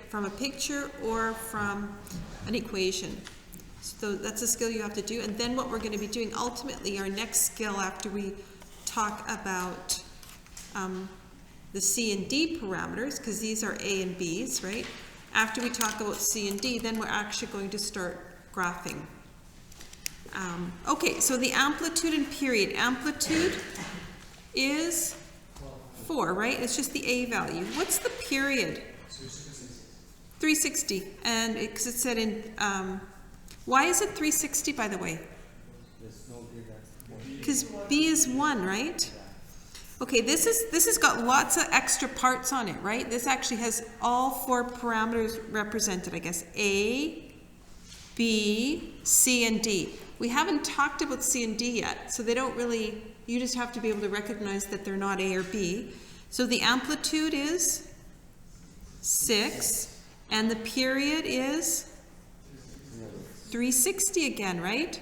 from a picture or from an equation. So that's a skill you have to do. And then what we're going to be doing ultimately, our next skill after we talk about the C and D parameters, because these are A and B's, right? After we talk about C and D, then we're actually going to start graphing. Okay, so the amplitude and period. Amplitude is 4, right? It's just the A value. What's the period? 360. And because it said in, why is it 360, by the way? Because B is 1, right? Okay, this has got lots of extra parts on it, right? This actually has all 4 parameters represented, I guess. A, B, C, and D. We haven't talked about C and D yet, so they don't really, you just have to be able to recognize that they're not A or B. So the amplitude is 6, and the period is 360 again, right?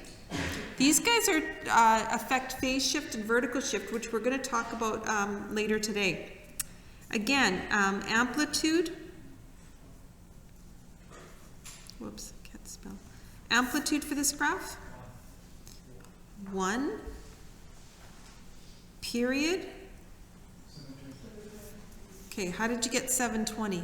These guys are affect phase shift and vertical shift, which we're going to talk about later today. Again, amplitude, whoops, can't spell. Amplitude for this graph, 1, period. Okay, how did you get 720?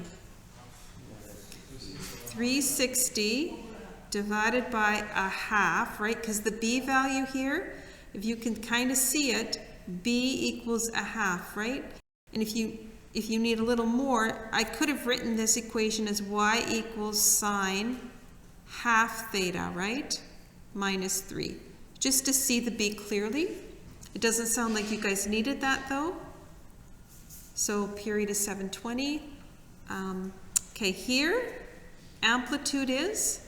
360 divided by a half, right? Because the B value here, if you can kind of see it, B equals a half, right? And if you need a little more, I could have written this equation as y equals sine half theta, right? Minus 3. Just to see the B clearly. It doesn't sound like you guys needed that though. So period is 720. Okay, here, amplitude is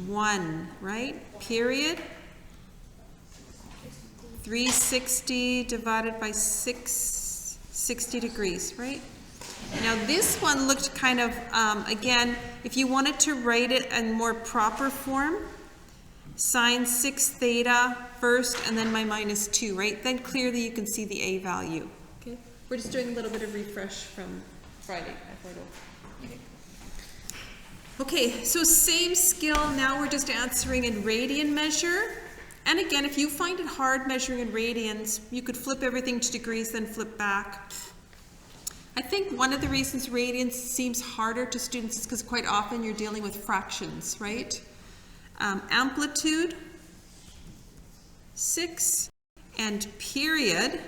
1, right? Period. 360 divided by 60 degrees, right? Now this one looked kind of, again, if you wanted to write it in more proper form, sine 6 theta first and then my minus 2, right? Then clearly you can see the A value. Okay, we're just doing a little bit of refresh from Friday. Okay, so same skill, now we're just answering in radian measure. And again, if you find it hard measuring in radians, you could flip everything to degrees, then flip back. I think one of the reasons radians seems harder to students is because quite often you're dealing with fractions, right? Amplitude, 6, and period,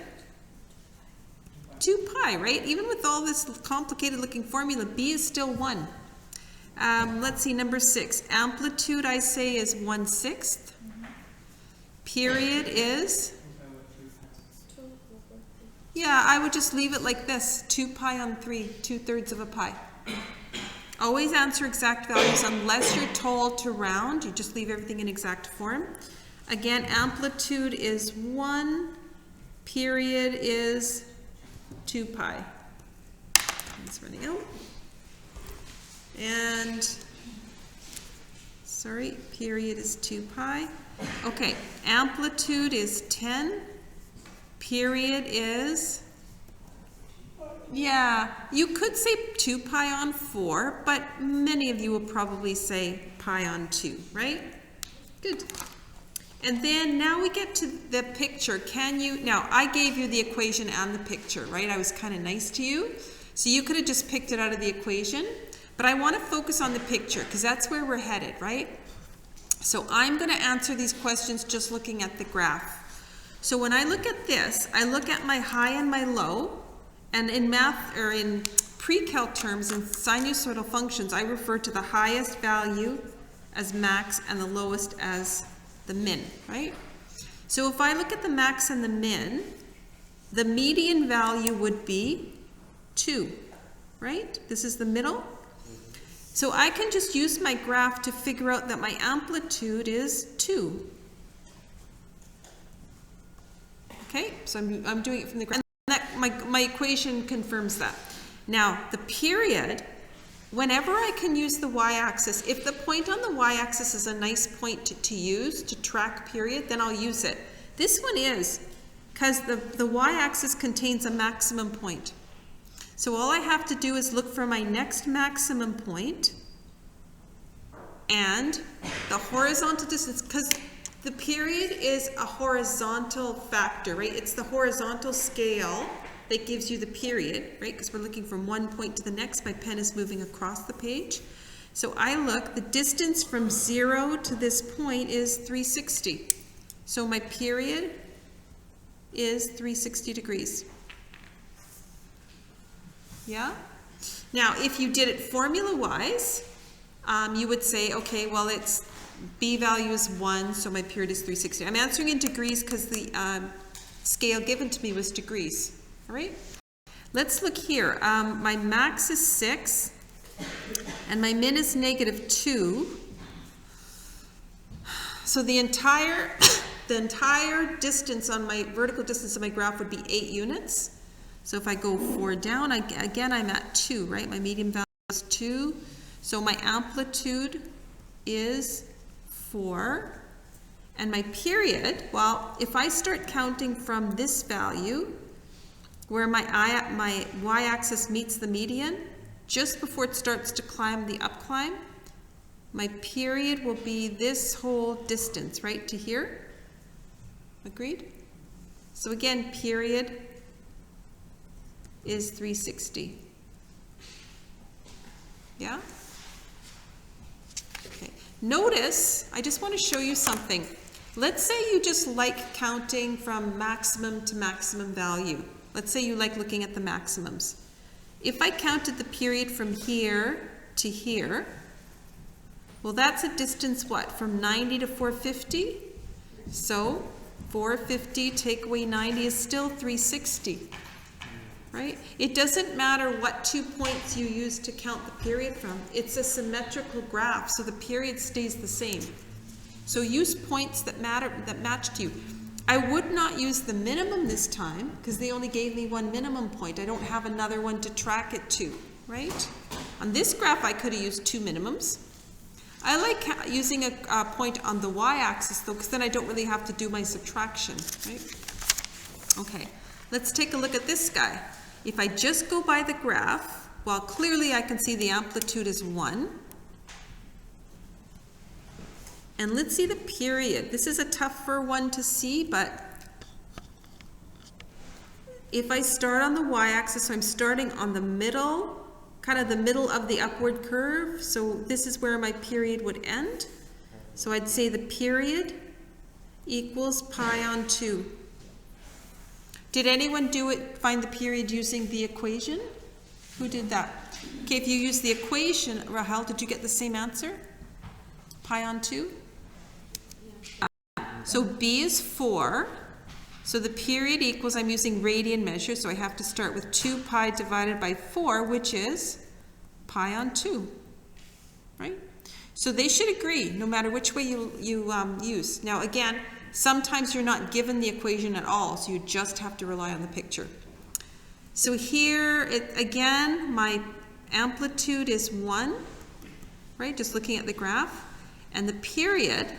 2 pi, right? Even with all this complicated looking formula, B is still 1. Let's see, number 6. Amplitude, I say, is 1/6. Period is? Yeah, I would just leave it like this. 2 pi on 3, 2/3 of a pi. Always answer exact values unless you're told to round. You just leave everything in exact form. Again, amplitude is 1. Period is 2 pi. It's running out. And, sorry, period is 2 pi. Okay, amplitude is 10. Period is, yeah, you could say 2 pi on 4, but many of you will probably say pi on 2, right? Good. And then now we get to the picture. Can you, now I gave you the equation and the picture, right? I was kind of nice to you. So you could have just picked it out of the equation. But I want to focus on the picture because that's where we're headed, right? So I'm going to answer these questions just looking at the graph. So when I look at this, I look at my high and my low, and in math or in pre-calc terms in sinusoidal functions, I refer to the highest value as max and the lowest as the min, right? So if I look at the max and the min, the median value would be 2, right? This is the middle. So I can just use my graph to figure out that my amplitude is 2. Okay, so I'm doing it from the graph. And that, my equation confirms that. Now, the period, whenever I can use the y-axis, if the point on the y-axis is a nice point to use to track period, then I'll use it. This one is, because the y-axis contains a maximum point. So all I have to do is look for my next maximum point and the horizontal distance, because the period is a horizontal factor, right? It's the horizontal scale that gives you the period, right? Because we're looking from one point to the next. My pen is moving across the page. So I look, the distance from 0 to this point is 360. So my period is 360 degrees. Yeah? Now, if you did it formula-wise, you would say, okay, well, it's B value is 1, so my period is 360. I'm answering in degrees because the scale given to me was degrees. All right? Let's look here. My max is 6, and my min is -2. So the entire distance on my vertical distance of my graph would be 8 units. So if I go 4 down, again, I'm at 2, right? My median value is 2. So my amplitude is 4. And my period, well, if I start counting from this value, where my y-axis meets the median, just before it starts to climb the up climb, my period will be this whole distance, right, to here. Agreed? So again, period is 360. Yeah? Okay. Notice, I just want to show you something. Let's say you just like counting from maximum to maximum value. Let's say you like looking at the maximums. If I counted the period from here to here, well, that's a distance, what, from 90 to 450? So 450 take away 90 is still 360, right? It doesn't matter what 2 points you use to count the period from. It's a symmetrical graph, so the period stays the same. So use points that matter, that match to you. I would not use the minimum this time because they only gave me one minimum point. I don't have another one to track it to, right? On this graph, I could have used 2 minimums. I like using a point on the y-axis though, because then I don't really have to do my subtraction, right? Okay, let's take a look at this guy. If I just go by the graph, well, clearly I can see the amplitude is 1. And let's see the period. This is a tougher one to see, but if I start on the y-axis, so I'm starting on the middle, kind of the middle of the upward curve. So this is where my period would end. So I'd say the period equals pi on 2. Did anyone do it, find the period using the equation? Who did that? Okay, if you use the equation, Rahel, did you get the same answer? Pi on 2? So B is 4. So the period equals, I'm using radian measure, so I have to start with 2 pi divided by 4, which is pi on 2, right? So they should agree, no matter which way you use. Now again, sometimes you're not given the equation at all, so you just have to rely on the picture. So here, again, my amplitude is 1, right? Just looking at the graph. And the period,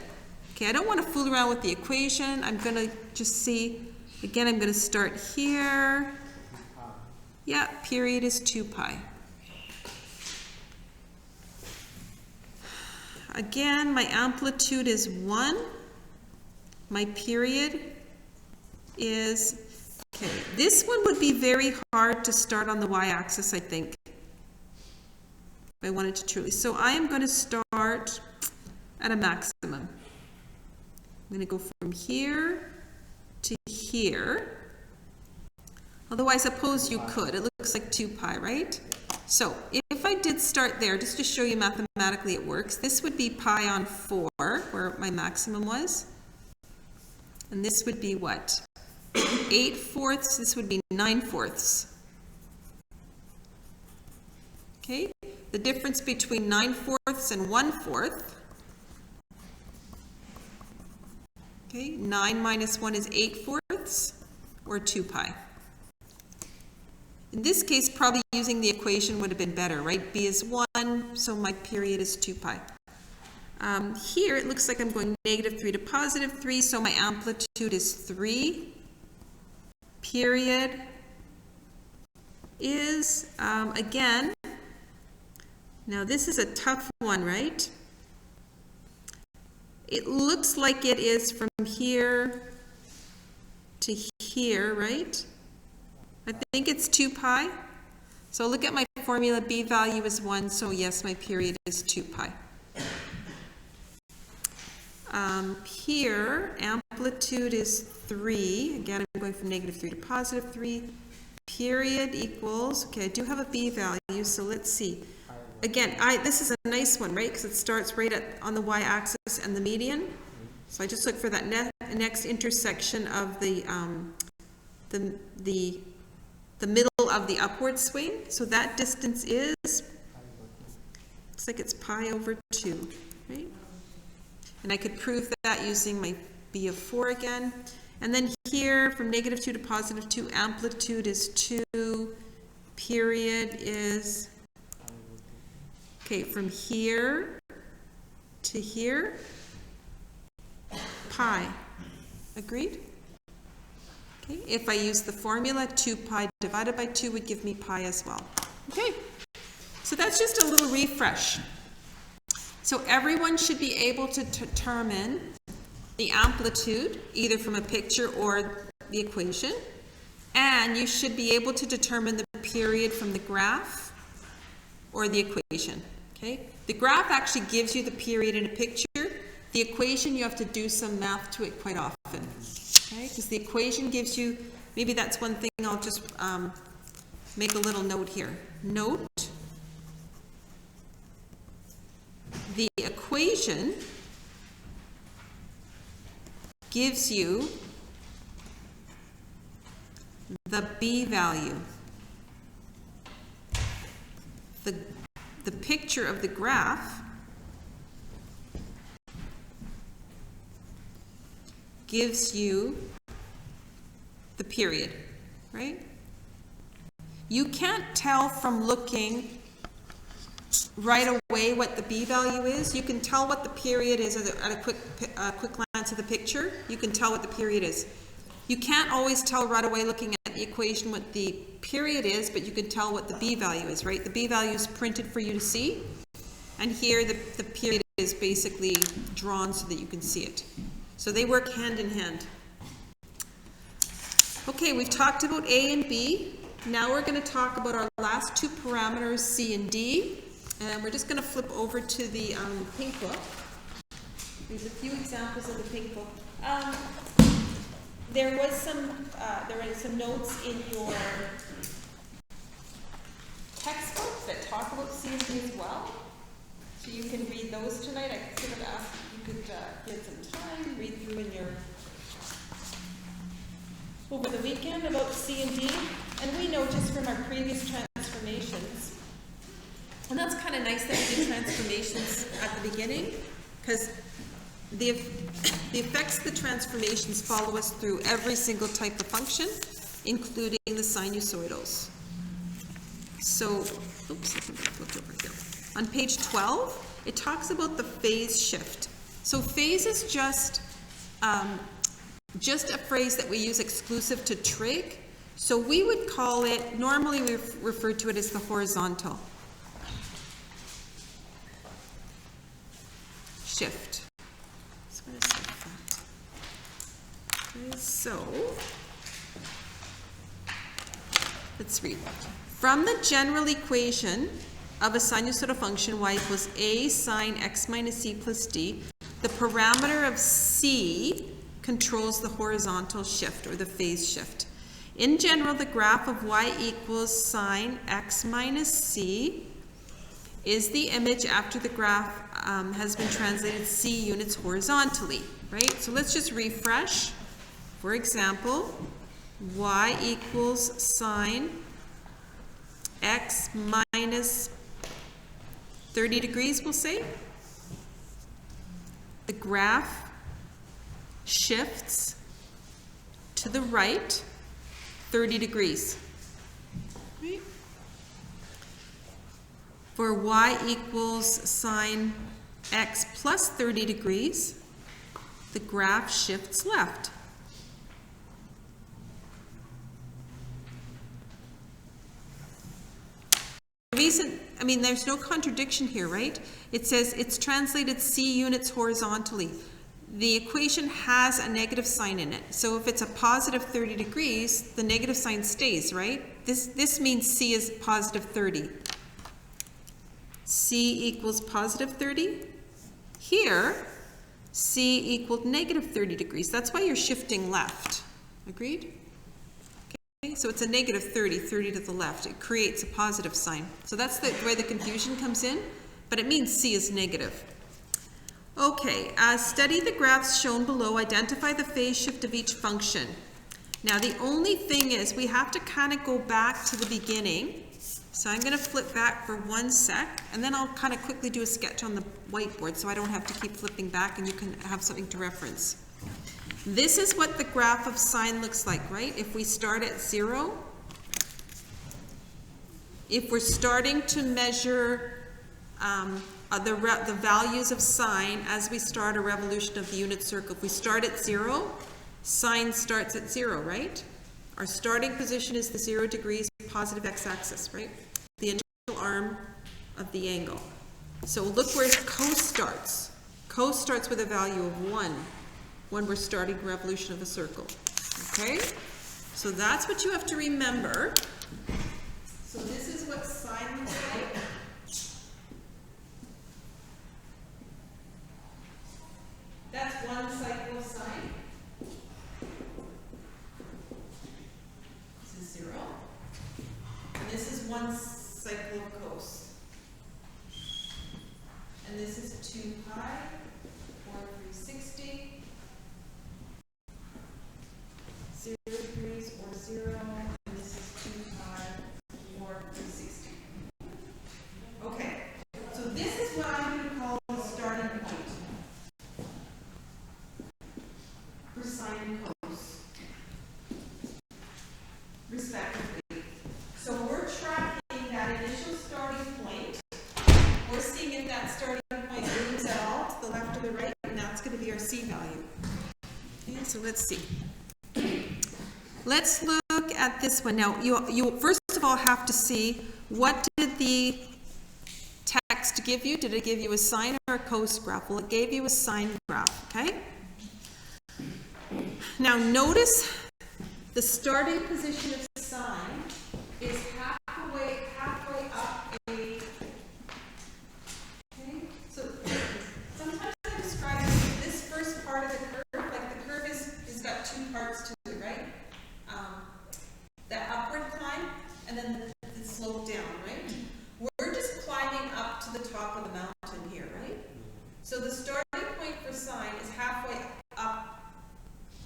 okay, I don't want to fool around with the equation. I'm going to just see, again, I'm going to start here. Yeah, period is 2 pi. Again, my amplitude is 1. My period is, okay, this one would be very hard to start on the y-axis, I think, if I wanted to truly. So I am going to start at a maximum. I'm going to go from here to here. Although I suppose you could. It looks like 2 pi, right? So if I did start there, just to show you mathematically it works, this would be pi on 4, where my maximum was. And this would be what? 8/4. This would be 9/4. Okay? The difference between 9/4 and 1/4. Okay, 9 minus 1 is 8/4, or 2 pi. In this case, probably using the equation would have been better, right? B is 1, so my period is 2 pi. Here, it looks like I'm going -3 to +3, so my amplitude is 3. Period is, again, now this is a tough one, right? It looks like it is from here to here, right? I think it's 2 pi. So look at my formula, b value is 1, so yes, my period is 2 pi. Here, amplitude is 3. Again, I'm going from -3 to +3. Period equals, okay, I do have a b value, so let's see. Again, this is a nice one, right? Because it starts right on the y-axis and the median. So I just look for that next intersection of the middle of the upward swing. So that distance is, looks like it's pi over 2, right? And I could prove that using my b of 4 again. And then here, from -2 to +2, amplitude is 2, period is, okay, from here to here, pi. Agreed? Okay, if I use the formula, 2 pi divided by 2 would give me pi as well. Okay, so that's just a little refresh. So everyone should be able to determine the amplitude, either from a picture or the equation, and you should be able to determine the period from the graph or the equation. Okay, the graph actually gives you the period in a picture. The equation, you have to do some math to it quite often. Okay, because the equation gives you, maybe that's one thing I'll just make a little note here. Note, the equation gives you the b value. The picture of the graph gives you the period, right? You can't tell from looking right away what the b value is. You can tell what the period is at a quick glance of the picture. You can tell what the period is. You can't always tell right away looking at the equation what the period is, but you can tell what the b value is, right? The b value is printed for you to see, and here the period is basically drawn so that you can see it. So they work hand in hand. Okay, we've talked about A and B. Now we're going to talk about our last two parameters, C and D. And we're just going to flip over to the pink book. There's a few examples of the pink book. There were some notes in your textbook that talk about C and D as well. So you can read those tonight. I could sort of ask if you could get some time, read through in your over the weekend about C and D. And we know just from our previous transformations, and that's kind of nice that we do transformations at the beginning, because the effects of the transformations follow us through every single type of function, including the sinusoidals. So, oops, I think I flipped over here. On page 12, it talks about the phase shift. So phase is just a phrase that we use exclusive to trig. So we would call it, normally we refer to it as the horizontal shift. So let's read. From the general equation of a sinusoidal function y equals a sine x minus c plus d, the parameter of c controls the horizontal shift or the phase shift. In general, the graph of y equals sine x minus c is the image after the graph has been translated c units horizontally, right? So let's just refresh. For example, y equals sine x minus 30 degrees, we'll say. The graph shifts to the right 30 degrees. Right? For y equals sine x plus 30 degrees, the graph shifts left. reason, I mean, there's no contradiction here, right? It says it's translated C units horizontally. The equation has a negative sign in it. So if it's a positive 30 degrees, the negative sign stays, right? This means C is positive 30. C equals positive 30. Here, C equaled negative 30 degrees. That's why you're shifting left. Agreed? Okay, so it's a negative 30, 30 to the left. It creates a positive sign. So that's the way the confusion comes in, but it means C is negative. Okay, study the graphs shown below. Identify the phase shift of each function. Now the only thing is we have to kind of go back to the beginning. So I'm going to flip back for 1 sec, and then I'll kind of quickly do a sketch on the whiteboard so I don't have to keep flipping back and you can have something to reference. This is what the graph of sine looks like, right? If we start at 0, if we're starting to measure the values of sine as we start a revolution of the unit circle. If we start at 0, sine starts at 0, right? Our starting position is the 0 degrees, positive x-axis, right? The initial arm of the angle. So look where cos starts. Cos starts with a value of 1 when we're starting revolution of a circle. Okay? So that's what you have to remember. So this is what sine looks like. That's one cycle of sine. This is 0. And this is one cycle of cos. And this is 2 pi, or 360. 0 degrees, or 0. And this is 2 pi, or 360. Okay, so this is what I'm going to call the starting point for sine and cos, respectively. So we're tracking that initial starting point. We're seeing if that starting point moves at all to the left or the right, and that's going to be our C value. Okay, so let's see. Let's look at this one. Now, you first of all have to see, what did the text give you? Did it give you a sine or a cos graph? Well, it gave you a sine graph, okay? Now notice the starting position of sine is halfway up a, okay? So sometimes I describe this first part of the curve, like the curve is got 2 parts to it, right? The upward climb and then the slope down, right? We're just climbing up to the top of the mountain here, right? So the starting point for sine is halfway up,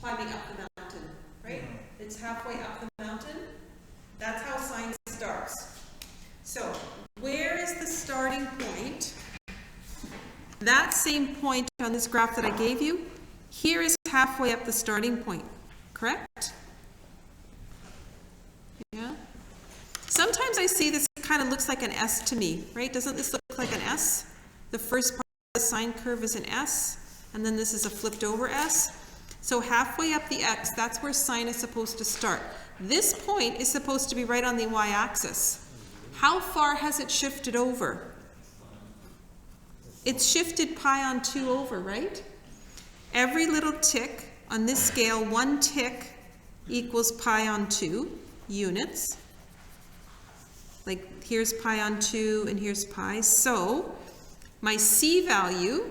climbing up the mountain, right? It's halfway up the mountain. That's how sine starts. So where is the starting point? That same point on this graph that I gave you, here is halfway up the starting point, correct? Yeah. Sometimes I see this kind of looks like an S to me, right? Doesn't this look like an S? The first part of the sine curve is an S, and then this is a flipped over S. So halfway up the X, that's where sine is supposed to start. This point is supposed to be right on the Y-axis. How far has it shifted over? It's shifted pi on 2 over, right? Every little tick on this scale, 1 tick equals pi on 2 units. Like here's pi on 2 and here's pi. So my C value,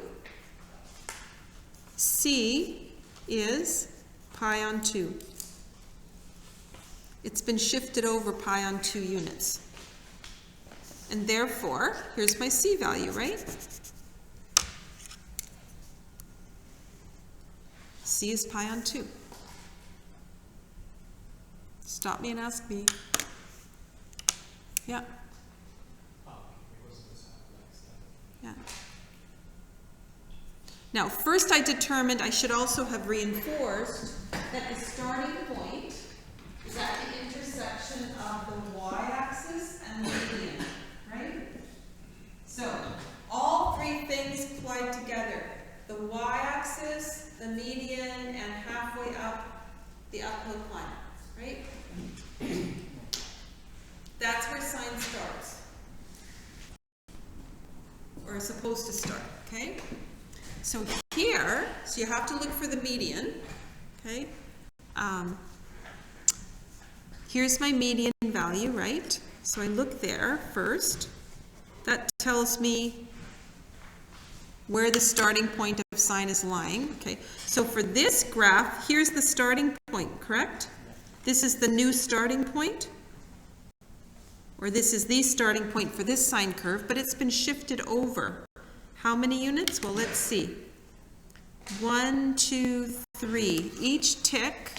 C is pi on 2. It's been shifted over pi on 2 units. And therefore, here's my C value, right? C is pi on 2. Stop me and ask me. Yeah. Yeah. Now, first I determined I should also have reinforced that the starting point is at the intersection of the y-axis and the median, right? So, all 3 things collide together. The y-axis, the median, and halfway up the uphill climb, right? That's where sine starts. or supposed to start, okay? So here, so you have to look for the median, okay? Here's my median value, right? So I look there first. That tells me where the starting point of sine is lying, okay? So for this graph, here's the starting point, correct? This is the new starting point, or this is the starting point for this sine curve, but it's been shifted over. How many units? Well, let's see. 1, 2, 3. Each tick,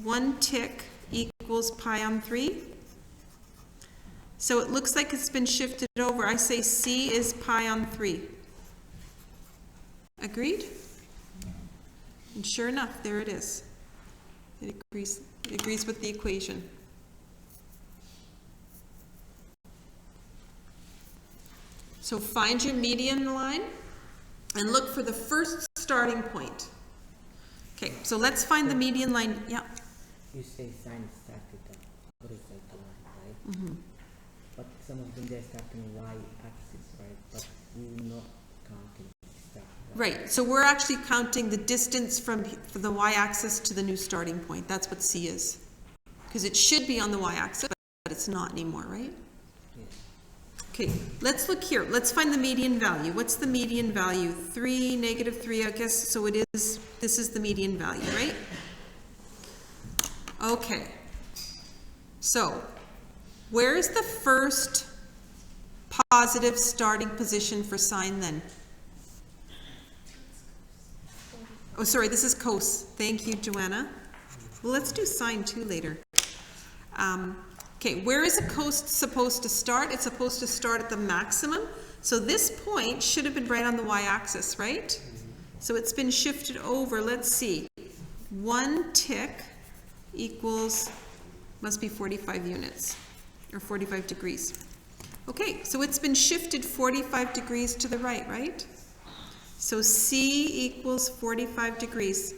1 tick equals pi on 3. So it looks like it's been shifted over. I say C is pi on 3. Agreed? And sure enough, there it is. It agrees with the equation. So find your median line and look for the first starting point. Okay, so let's find the median line. Yeah. You say sine is started at horizontal line, right? Mm-hmm. But some of them they're starting y-axis, right? But we're not counting start. Right. So we're actually counting the distance from the y-axis to the new starting point. That's what C is. Because it should be on the y-axis, but it's not anymore, right? Okay, let's look here. Let's find the median value. What's the median value? 3, negative 3, I guess. So it is, this is the median value, right? Okay. So, where is the first positive starting position for sine then? Oh, sorry, this is cos. Thank you, Joanna. Well, let's do sine too later. Okay, where is a cos supposed to start? It's supposed to start at the maximum. So this point should have been right on the y-axis, right? So it's been shifted over. Let's see. 1 tick equals, must be 45 units, or 45 degrees. Okay, so it's been shifted 45 degrees to the right, right? So C equals 45 degrees.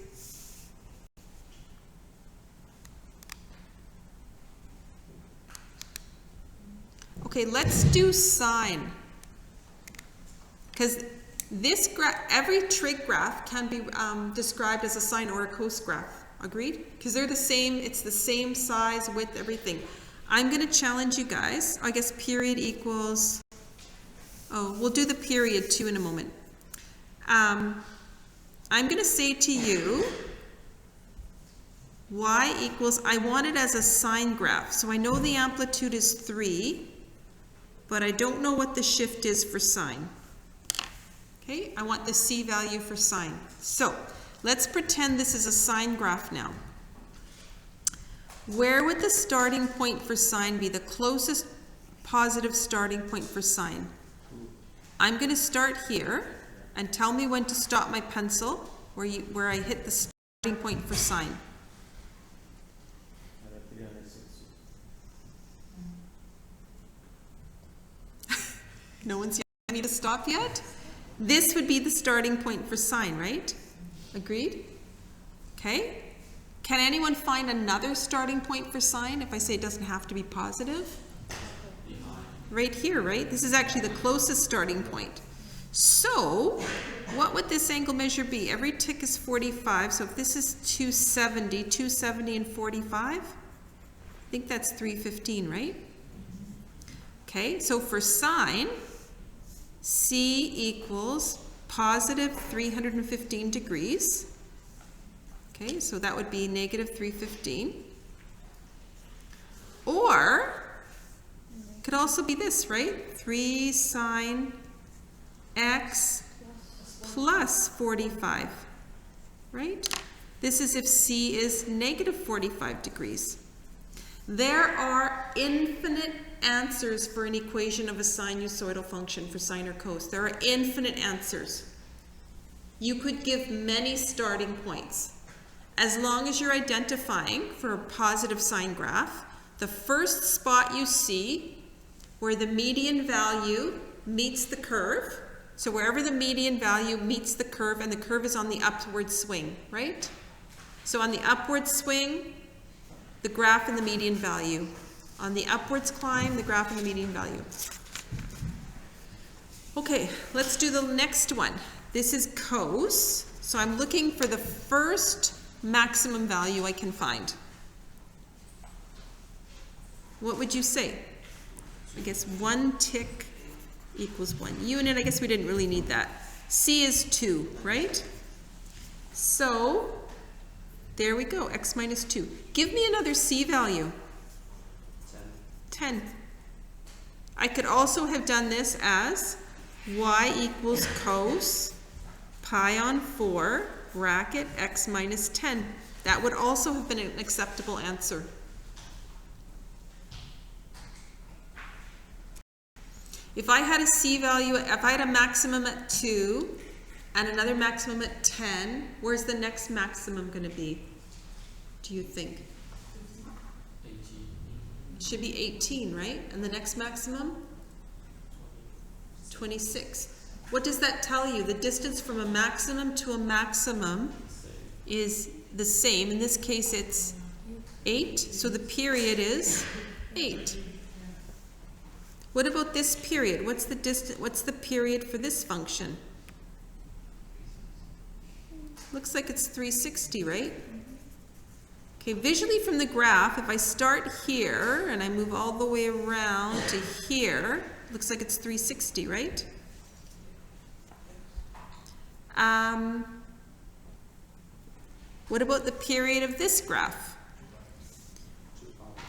Okay, let's do sine. Because this graph, every trig graph can be described as a sine or a cos graph. Agreed? Because they're the same, it's the same size, width, everything. I'm going to challenge you guys. I guess period equals, oh, we'll do the period too in a moment. I'm going to say to you, y equals, I want it as a sine graph. So I know the amplitude is 3. But I don't know what the shift is for sine. Okay, I want the C value for sine. So, let's pretend this is a sine graph now. Where would the starting point for sine be, the closest positive starting point for sine? I'm going to start here, and tell me when to stop my pencil, where I hit the starting point for sine. No one's telling me to stop yet? This would be the starting point for sine, right? Agreed? Okay. Can anyone find another starting point for sine if I say it doesn't have to be positive? Right here, right? This is actually the closest starting point. So, what would this angle measure be? Every tick is 45, so if this is 270, 270 and 45, I think that's 315, right? Okay, so for sine, C equals positive 315 degrees. Okay, so that would be negative 315. Or, could also be this, right? 3 sine x plus 45, right? This is if C is negative 45 degrees. There are infinite answers for an equation of a sinusoidal function for sine or cos. There are infinite answers. You could give many starting points. As long as you're identifying for a positive sine graph, the first spot you see where the median value meets the curve, so wherever the median value meets the curve and the curve is on the upward swing, right? So on the upward swing, the graph and the median value. On the upwards climb, the graph and the median value. Okay, let's do the next one. This is cos, so I'm looking for the first maximum value I can find. What would you say? I guess 1 tick equals 1 unit. I guess we didn't really need that. C is 2, right? So, there we go, x minus 2. Give me another C value. 10. I could also have done this as y equals cos pi on 4 bracket x minus 10. That would also have been an acceptable answer. If I had a C value, if I had a maximum at 2 and another maximum at 10, where's the next maximum going to be? Do you think? 18. It should be 18, right? And the next maximum? 26. What does that tell you? The distance from a maximum to a maximum is the same. In this case, it's 8. So the period is 8. What about this period? What's the distance? What's the period for this function? Looks like it's 360, right? Okay, visually from the graph, if I start here and I move all the way around to here, looks like it's 360, right? What about the period of this graph?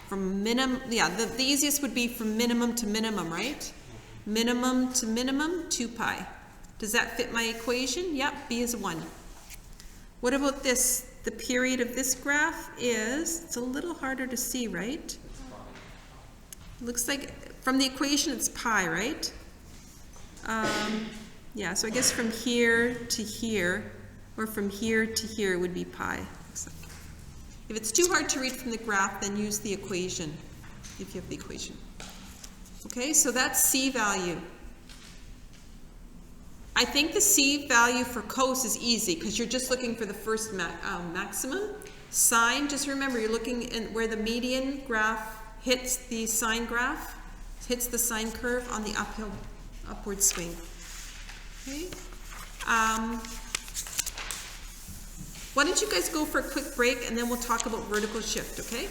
From minimum, yeah, the easiest would be from minimum to minimum, right? Minimum to minimum, 2 pi. Does that fit my equation? Yep, b is 1. What about this? The period of this graph is, it's a little harder to see, right? Looks like from the equation it's pi, right? Yeah, so I guess from here to here, or from here to here would be pi. Looks like. If it's too hard to read from the graph, then use the equation, if you have the equation. Okay, so that's C value. I think the C value for cos is easy because you're just looking for the first maximum. Sine, just remember you're looking in where the median graph hits the sine graph, hits the sine curve on the upward swing. Okay. Why don't you guys go for a quick break and then we'll talk about vertical shift, okay?